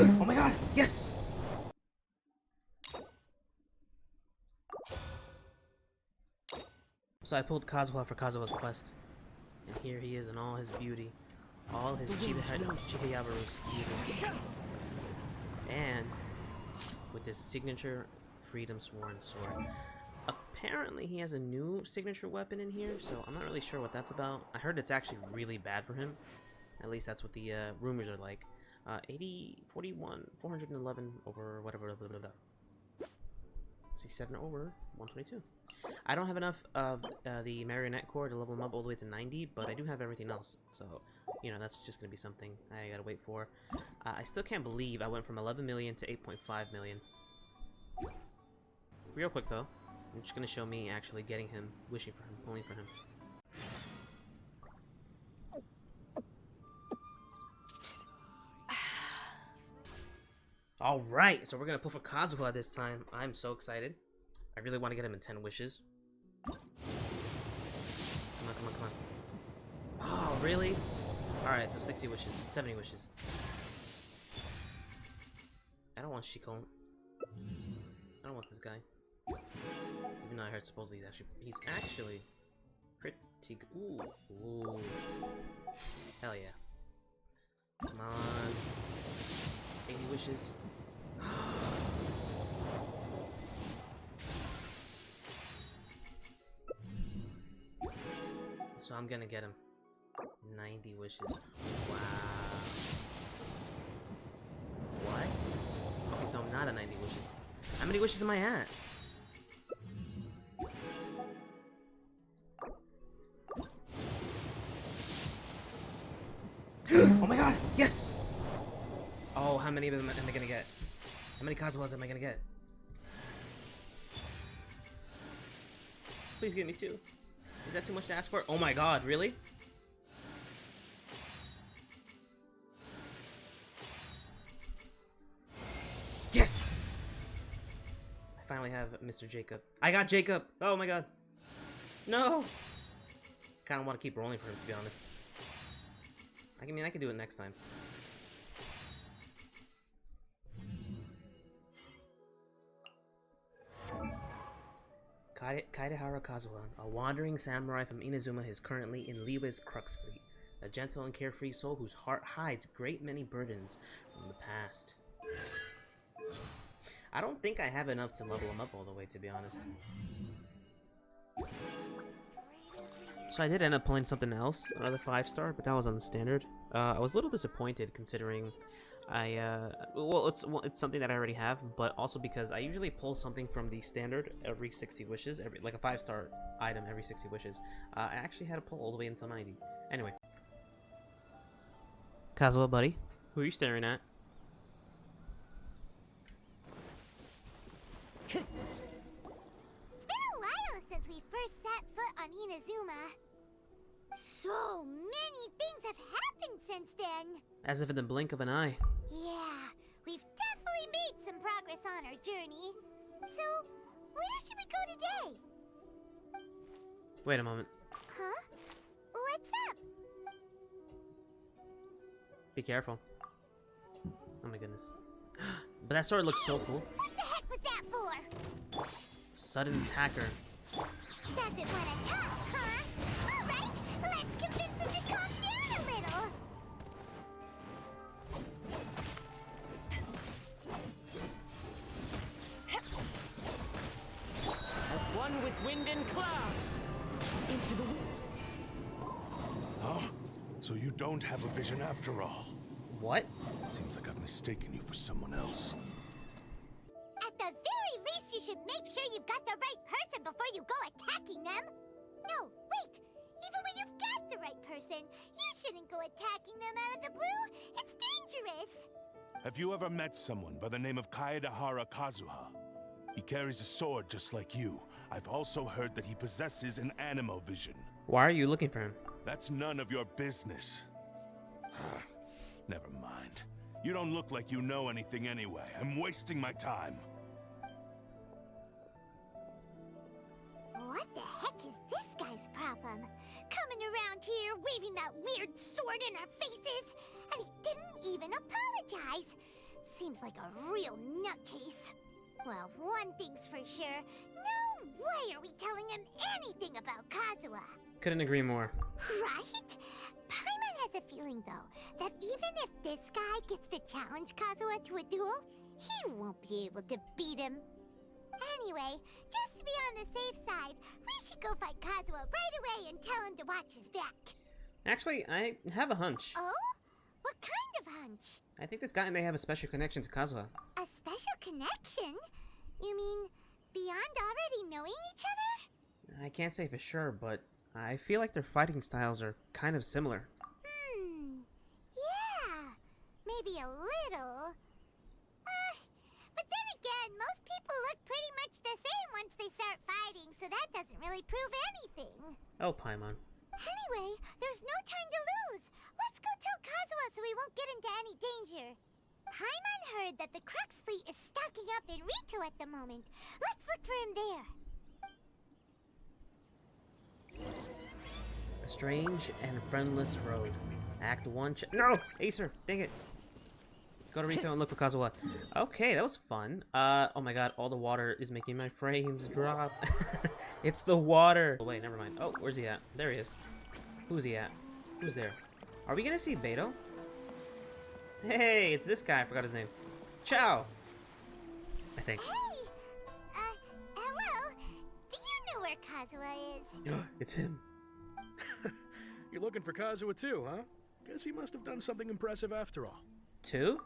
Oh my god, yes! So I pulled Kazuha for Kazuha's quest. And here he is in all his beauty. All his Chihayaburu's beauty. And with his signature Freedom Sworn sword. Apparently he has a new signature weapon in here, so I'm not really sure what that's about. I heard it's actually really bad for him. At least that's what the rumors are like. 80, 41, 411 over whatever, blah, blah, blah. 67 over 122. I don't have enough of the marionette core to level him up all the way to 90, but I do have everything else. So, you know, that's just gonna be something I gotta wait for. I still can't believe I went from 11 million to 8.5 million. Real quick though, I'm just gonna show me actually getting him, wishing for him, pulling for him. Alright, so we're gonna pull for Kazuha this time. I'm so excited. I really want to get him in 10 wishes. Come on, come on, come on. Oh, really? Alright, so 60 wishes, 70 wishes. I don't want Shikon. I don't want this guy. Even though I heard supposedly he's actually pretty good. Ooh. Hell yeah. Come on. 80 wishes. So I'm gonna get him 90 wishes. Wow. What? Okay, so I'm not at 90 wishes. How many wishes am I at? Oh my god! Yes! Oh, how many of them am I gonna get? How many Kazuhas am I gonna get? Please give me 2. Is that too much to ask for? Oh my god, really? Yes! I finally have Mr. Jacob. I got Jacob! Oh my god. No! Kinda want to keep rolling for him, to be honest. I mean, I can do it next time. Kaidehara Kazuha, a wandering samurai from Inazuma, is currently in Liwe's Crux Fleet, a gentle and carefree soul whose heart hides great many burdens from the past. I don't think I have enough to level him up all the way, to be honest. So I did end up pulling something else, another 5-star, but that was on the standard. I was a little disappointed considering well, it's something that I already have, but also because I usually pull something from the standard every 60 wishes, like a 5-star item every 60 wishes. I actually had to pull all the way until 90. Anyway. Kazuha, buddy, who are you staring at? It's been a while since we first set foot on Inazuma. So many things have happened since then. As if in the blink of an eye. Yeah, we've definitely made some progress on our journey. So, where should we go today? Wait a moment. Huh? What's up? Be careful. Oh my goodness. But that sword looks so cool. What the heck was that for? Sudden attacker. Doesn't want to talk, huh? Alright, let's convince him to calm down a little. As one with wind and cloud. Into the wind. Huh? So you don't have a vision after all? What? Seems like I've mistaken you for someone else. At the very least, you should make sure you've got the right person before you go attacking them. No, wait. Even when you've got the right person, you shouldn't go attacking them out of the blue. It's dangerous. Have you ever met someone by the name of Kaedehara Kazuha? He carries a sword just like you. I've also heard that he possesses an animo vision. Why are you looking for him? That's none of your business. Never mind. You don't look like you know anything anyway. I'm wasting my time. What the heck is this guy's problem? Coming around here, waving that weird sword in our faces, and he didn't even apologize. seems like a real nutcase. Well, one thing's for sure. No way are we telling him anything about Kazuha. Couldn't agree more. Right? Paimon has a feeling, though, that even if this guy gets to challenge Kazuha to a duel, he won't be able to beat him. Anyway, just to be on the safe side, we should go find Kazuha right away and tell him to watch his back. Actually, I have a hunch. Oh? What kind of hunch? I think this guy may have a special connection to Kazuha. A special connection? You mean beyond already knowing each other? I can't say for sure, but I feel like their fighting styles are kind of similar. Yeah. Maybe a little. But then again, most people look pretty much the same once they start fighting, so that doesn't really prove anything. Oh, Paimon. Anyway, there's no time to lose. Let's go tell Kazuha so we won't get into any danger. Paimon heard that the Crux fleet is stocking up in Rito at the moment. Let's look for him there. A Strange and Friendless Road. Act 1 No! Acer! Dang it! Go to Rito and look for Kazuha. Okay, that was fun. Oh my god, all the water is making my frames drop. It's the water! Oh, wait, never mind. Oh, where's he at? There he is. Who's he at? Who's there? Are we gonna see Beto? Hey, it's this guy. I forgot his name. Ciao! I think. Hey! Hello? Do you know where Kazuha is? It's him. You're looking for Kazuha too, huh? Guess he must have done something impressive after all. Two?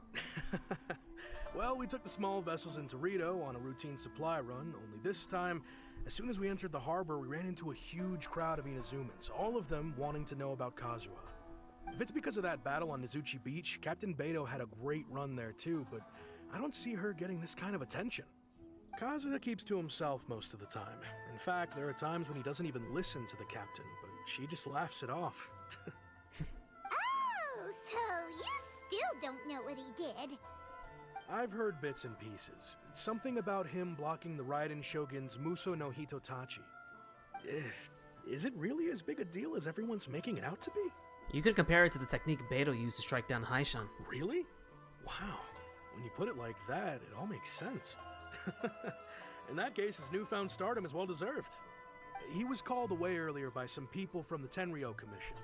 Well, we took the small vessels into Rito on a routine supply run, only this time, as soon as we entered the harbor, we ran into a huge crowd of Inazumans, all of them wanting to know about Kazuha. If it's because of that battle on Nizuchi Beach, Captain Beto had a great run there too, but I don't see her getting this kind of attention. Kazuha keeps to himself most of the time. In fact, there are times when he doesn't even listen to the captain, but she just laughs it off. Oh, so you still don't know what he did. I've heard bits and pieces. Something about him blocking the Raiden Shogun's Muso no Hitotachi. Is it really as big a deal as everyone's making it out to be? You could compare it to the technique Beto used to strike down Haishan. Really? Wow. When you put it like that, it all makes sense. In that case, his newfound stardom is well deserved. He was called away earlier by some people from the Tenryou Commission.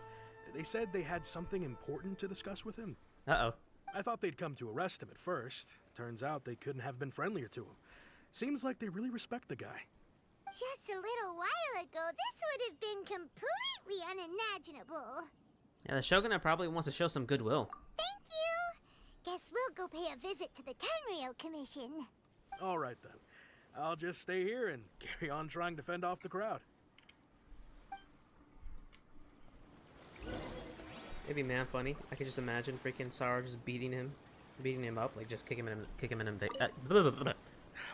They said they had something important to discuss with him. Uh-oh. I thought they'd come to arrest him at first. Turns out they couldn't have been friendlier to him. Seems like they really respect the guy. Just a little while ago, this would have been completely unimaginable. Yeah, the Shogunate probably wants to show some goodwill. Thank you. Guess we'll go pay a visit to the Tenryou Commission. All right then. I'll just stay here and carry on trying to fend off the crowd. It'd be man funny. I could just imagine freaking Sara just beating him up, like just kick him in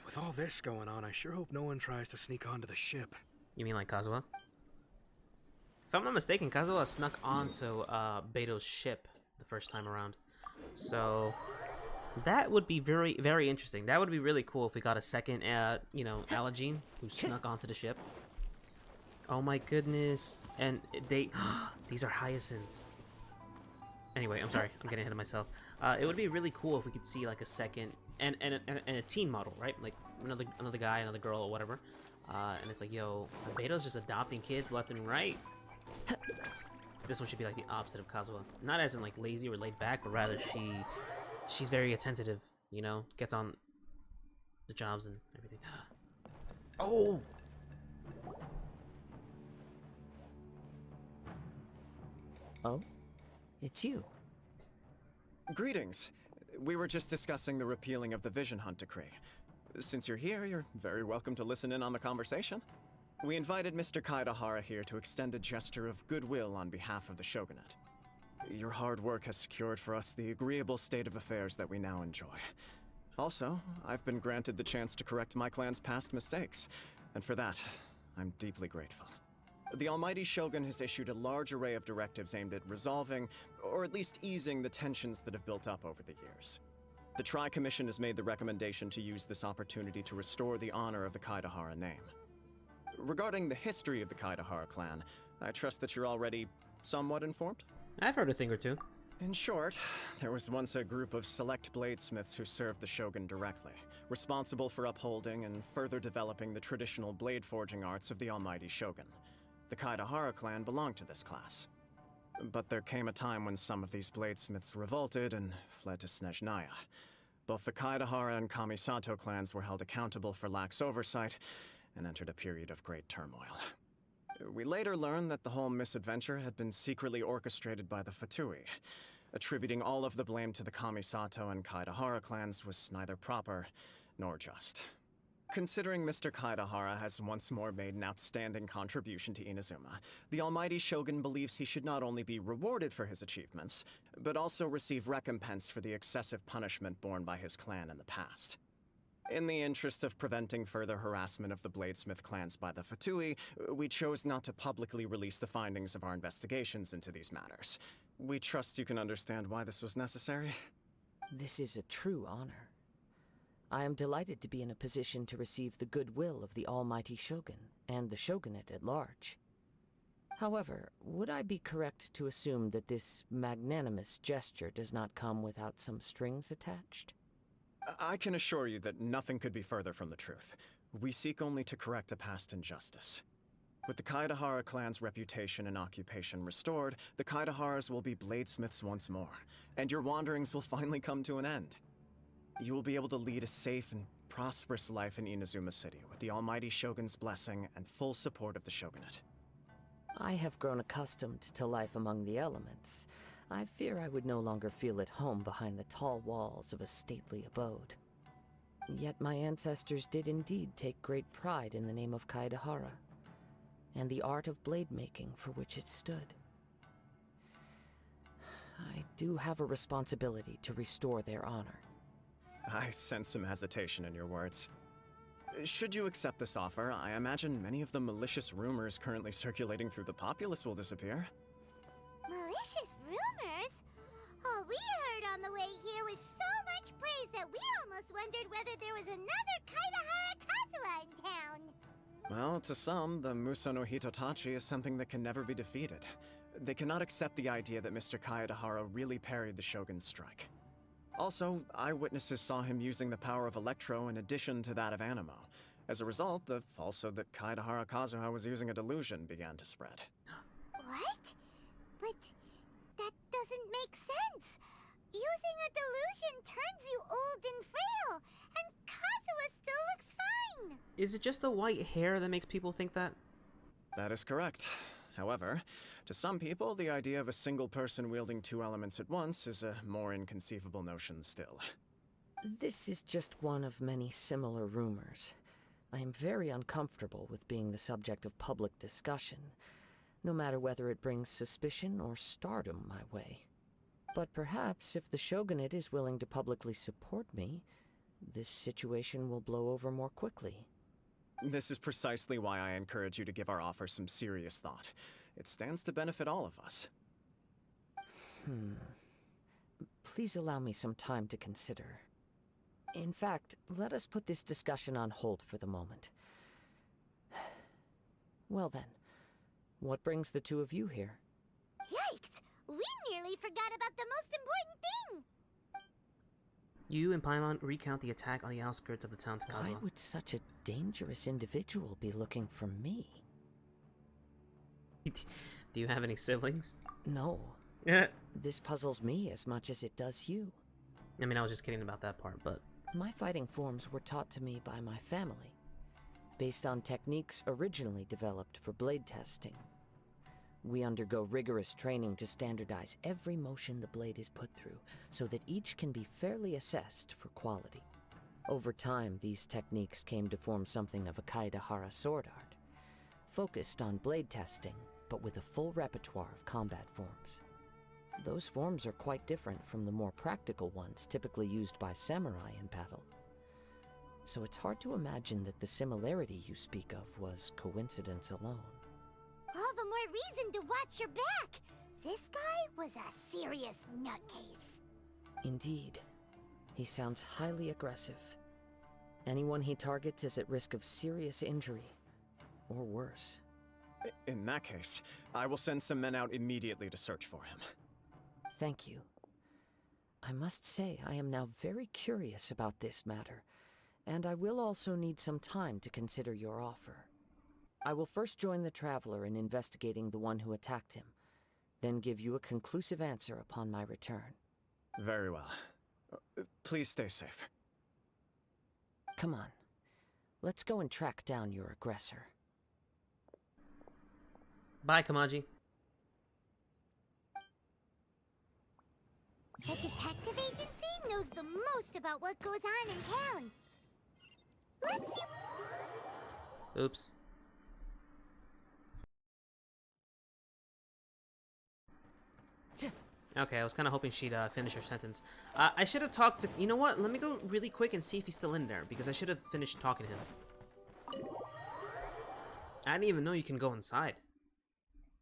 With all this going on, I sure hope no one tries to sneak onto the ship. You mean like Kazuha? If I'm not mistaken, Kazuha snuck onto Beto's ship the first time around. So that would be very, very interesting. That would be really cool if we got a second, Allogene who snuck onto the ship. Oh my goodness. And these are hyacinths. Anyway, I'm sorry. I'm getting ahead of myself. It would be really cool if we could see like a second and a teen model, right? Like another guy, another girl, or whatever. And it's like, yo, Beto's just adopting kids left and right. This one should be like the opposite of Kazuha. Not as in like lazy or laid back, but rather she's very attentive, you know, gets on the jobs and everything. Oh! Oh? It's you. Greetings. We were just discussing the repealing of the Vision Hunt decree. Since you're here, you're very welcome to listen in on the conversation. We invited Mr. Kaedahara here to extend a gesture of goodwill on behalf of the Shogunate. Your hard work has secured for us the agreeable state of affairs that we now enjoy. Also, I've been granted the chance to correct my clan's past mistakes, and for that, I'm deeply grateful. The Almighty Shogun has issued a large array of directives aimed at resolving, or at least easing, the tensions that have built up over the years. The Tri-Commission has made the recommendation to use this opportunity to restore the honor of the Kaedahara name. Regarding the history of the Kaedahara clan, I trust that you're already somewhat informed? I've heard a thing or two. In short, there was once a group of select bladesmiths who served the shogun directly, responsible for upholding and further developing the traditional blade forging arts of the almighty shogun. The Kaedahara clan belonged to this class. But there came a time when some of these bladesmiths revolted and fled to Snezhnaya. Both the Kaedahara and Kamisato clans were held accountable for lax oversight and entered a period of great turmoil. We later learned that the whole misadventure had been secretly orchestrated by the Fatui. Attributing all of the blame to the Kamisato and Kaedahara clans was neither proper nor just. Considering Mr. Kaedahara has once more made an outstanding contribution to Inazuma, the almighty shogun believes he should not only be rewarded for his achievements, but also receive recompense for the excessive punishment borne by his clan in the past. In the interest of preventing further harassment of the bladesmith clans by the Fatui, we chose not to publicly release the findings of our investigations into these matters. We trust you can understand why this was necessary. This is a true honor. I am delighted to be in a position to receive the goodwill of the almighty shogun and the shogunate at large. However, would I be correct to assume that this magnanimous gesture does not come without some strings attached? I can assure you that nothing could be further from the truth. We seek only to correct a past injustice. With the Kaedahara clan's reputation and occupation restored, the Kaedaharas will be bladesmiths once more, and your wanderings will finally come to an end. You will be able to lead a safe and prosperous life in Inazuma City with the almighty shogun's blessing and full support of the shogunate. I have grown accustomed to life among the elements. I fear I would no longer feel at home behind the tall walls of a stately abode. Yet my ancestors did indeed take great pride in the name of Kaedahara, and the art of blade making for which it stood. I do have a responsibility to restore their honor. I sense some hesitation in your words. Should you accept this offer, I imagine many of the malicious rumors currently circulating through the populace will disappear. Malicious rumors? All we heard on the way here was so much praise that we almost wondered whether there was another Kaedahara Kazuha in town. Well, to some, the Muso no Hitotachi is something that can never be defeated. They cannot accept the idea that Mr. Kaedahara really parried the shogun's strike. Also, eyewitnesses saw him using the power of Electro in addition to that of Animo. As a result, the falsehood that Kaedahara Kazuha was using a delusion began to spread. What? But that doesn't make sense. Using a delusion turns you old and frail, and Kazuha still looks fine. Is it just the white hair that makes people think that? That is correct. However, to some people, the idea of a single person wielding two elements at once is a more inconceivable notion still. This is just one of many similar rumors. I am very uncomfortable with being the subject of public discussion, no matter whether it brings suspicion or stardom my way. But perhaps if the shogunate is willing to publicly support me, this situation will blow over more quickly. This is precisely why I encourage you to give our offer some serious thought. It stands to benefit all of us. Please allow me some time to consider. In fact, let us put this discussion on hold for the moment. Well then, what brings the two of you here? Yikes! We nearly forgot about the most important thing! You and Paimon recount the attack on the outskirts of the town to Why Kazuha. would such a dangerous individual be looking for me? Do you have any siblings? No. Yeah. This puzzles me as much as it does you. I mean, I was just kidding about that part, but... My fighting forms were taught to me by my family, based on techniques originally developed for blade testing. We undergo rigorous training to standardize every motion the blade is put through, so that each can be fairly assessed for quality. Over time, these techniques came to form something of a Kaedahara sword art, focused on blade testing, but with a full repertoire of combat forms. Those forms are quite different from the more practical ones typically used by samurai in battle. So it's hard to imagine that the similarity you speak of was coincidence alone. All the more reason to watch your back! This guy was a serious nutcase. Indeed. He sounds highly aggressive. Anyone he targets is at risk of serious injury, or worse. In that case, I will send some men out immediately to search for him. Thank you. I must say I am now very curious about this matter, and I will also need some time to consider your offer. I will first join the Traveler in investigating the one who attacked him, then give you a conclusive answer upon my return. Very well. Please stay safe. Come on. Let's go and track down your aggressor. Bye, Kamaji. The detective agency knows the most about what goes on in town. Let's see. Oops. Okay, I was kind of hoping she'd finish her sentence. I should have talked to... You know what? Let me go really quick and see if he's still in there, because I should have finished talking to him. I didn't even know you can go inside.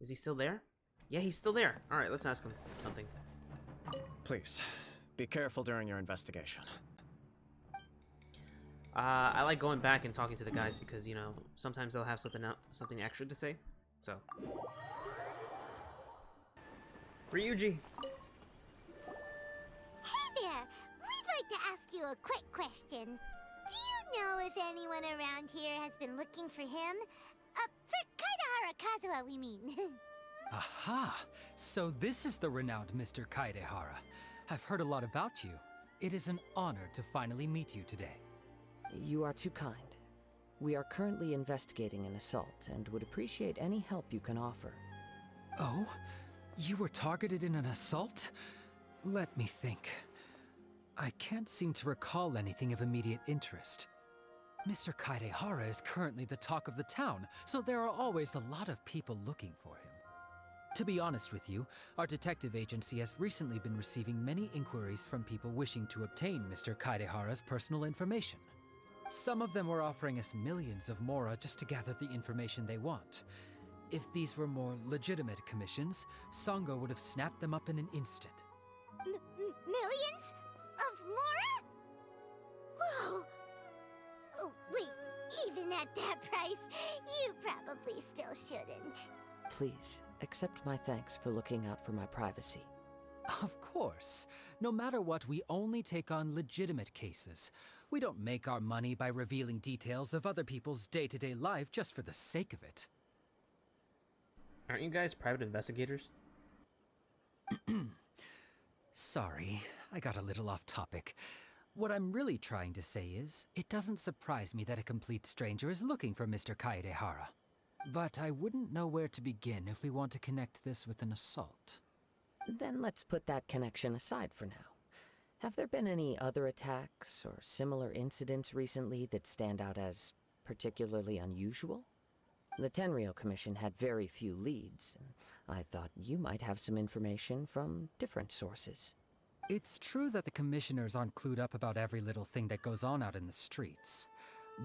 Is he still there? Yeah, he's still there. Alright, let's ask him something. Please, be careful during your investigation. I like going back and talking to the guys because, you know, sometimes they'll have something extra to say. So... Ryuji! Hey there! We'd like to ask you a quick question. Do you know if anyone around here has been looking for him? For Kaidahara Kazuha, we mean. Aha! So this is the renowned Mr. Kaidehara. I've heard a lot about you. It is an honor to finally meet you today. You are too kind. We are currently investigating an assault and would appreciate any help you can offer. Oh? You were targeted in an assault? Let me think. I can't seem to recall anything of immediate interest. Mr. Kaidehara is currently the talk of the town, so there are always a lot of people looking for him. To be honest with you, our detective agency has recently been receiving many inquiries from people wishing to obtain Mr. Kaidehara's personal information. Some of them were offering us millions of mora just to gather the information they want. If these were more legitimate commissions, Sango would have snapped them up in an instant. Millions? Of mora? Whoa! Oh, wait, even at that price, you probably still shouldn't. Please, accept my thanks for looking out for my privacy. Of course. No matter what, we only take on legitimate cases. We don't make our money by revealing details of other people's day-to-day life just for the sake of it. Aren't you guys private investigators? Sorry, I got a little off topic. What I'm really trying to say is, it doesn't surprise me that a complete stranger is looking for Mr. Kaedehara. But I wouldn't know where to begin if we want to connect this with an assault. Then let's put that connection aside for now. Have there been any other attacks or similar incidents recently that stand out as particularly unusual? The Tenryou Commission had very few leads, and I thought you might have some information from different sources. It's true that the commissioners aren't clued up about every little thing that goes on out in the streets.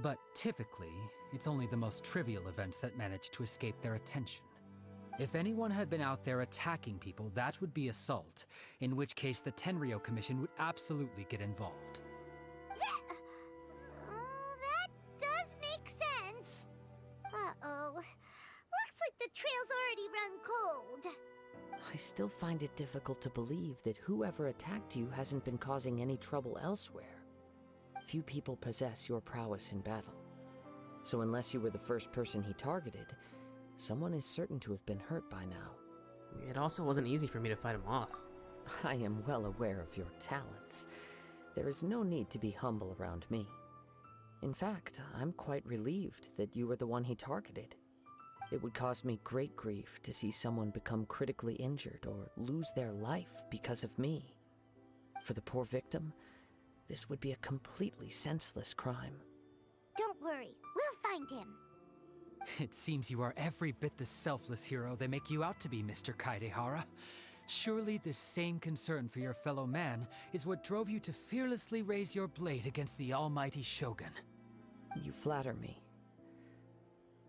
But typically, it's only the most trivial events that manage to escape their attention. If anyone had been out there attacking people, that would be assault, in which case the Tenryou Commission would absolutely get involved. That does make sense. Uh-oh. Looks like the trail's already run cold. I still find it difficult to believe that whoever attacked you hasn't been causing any trouble elsewhere. Few people possess your prowess in battle. So unless you were the first person he targeted, someone is certain to have been hurt by now. It also wasn't easy for me to fight him off. I am well aware of your talents. There is no need to be humble around me. In fact, I'm quite relieved that you were the one he targeted. It would cause me great grief to see someone become critically injured or lose their life because of me. For the poor victim, this would be a completely senseless crime. Don't worry, we'll find him. It seems you are every bit the selfless hero they make you out to be, Mr. Kaedehara. Surely this same concern for your fellow man is what drove you to fearlessly raise your blade against the almighty Shogun. You flatter me.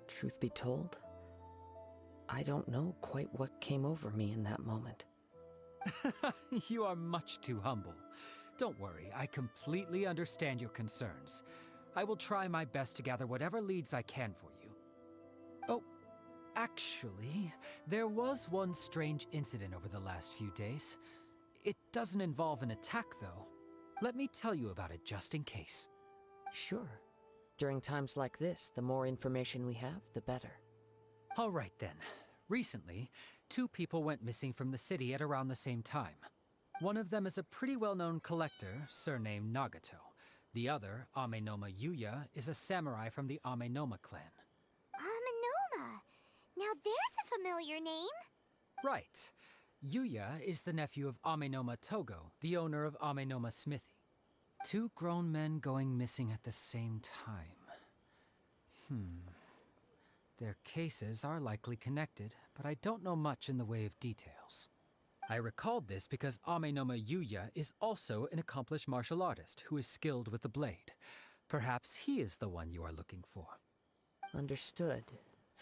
Truth be told, I don't know quite what came over me in that moment. You are much too humble. Don't worry, I completely understand your concerns. I will try my best to gather whatever leads I can for you. Oh, actually, there was one strange incident over the last few days. It doesn't involve an attack, though. Let me tell you about it just in case. Sure. During times like this, the more information we have, the better. All right then. Recently, 2 people went missing from the city at around the same time. One of them is a pretty well-known collector, surnamed Nagato. The other, Amenoma Yuya, is a samurai from the Amenoma clan. Amenoma. Now there's a familiar name. Right. Yuya is the nephew of Amenoma Togo, the owner of Amenoma Smithy. 2 grown men going missing at the same time. Their cases are likely connected, but I don't know much in the way of details. I recalled this because Amenoma Yuya is also an accomplished martial artist who is skilled with the blade. Perhaps he is the one you are looking for. Understood,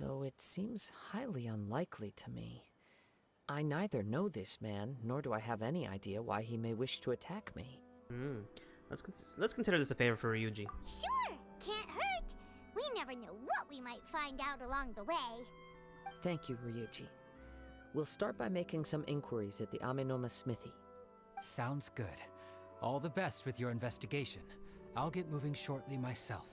though it seems highly unlikely to me. I neither know this man, nor do I have any idea why he may wish to attack me. Let's consider this a favor for Ryuji. Sure, can't hurt. We never know what we might find out along the way. Thank you, Ryuji. We'll start by making some inquiries at the Amenoma Smithy. Sounds good. All the best with your investigation. I'll get moving shortly myself.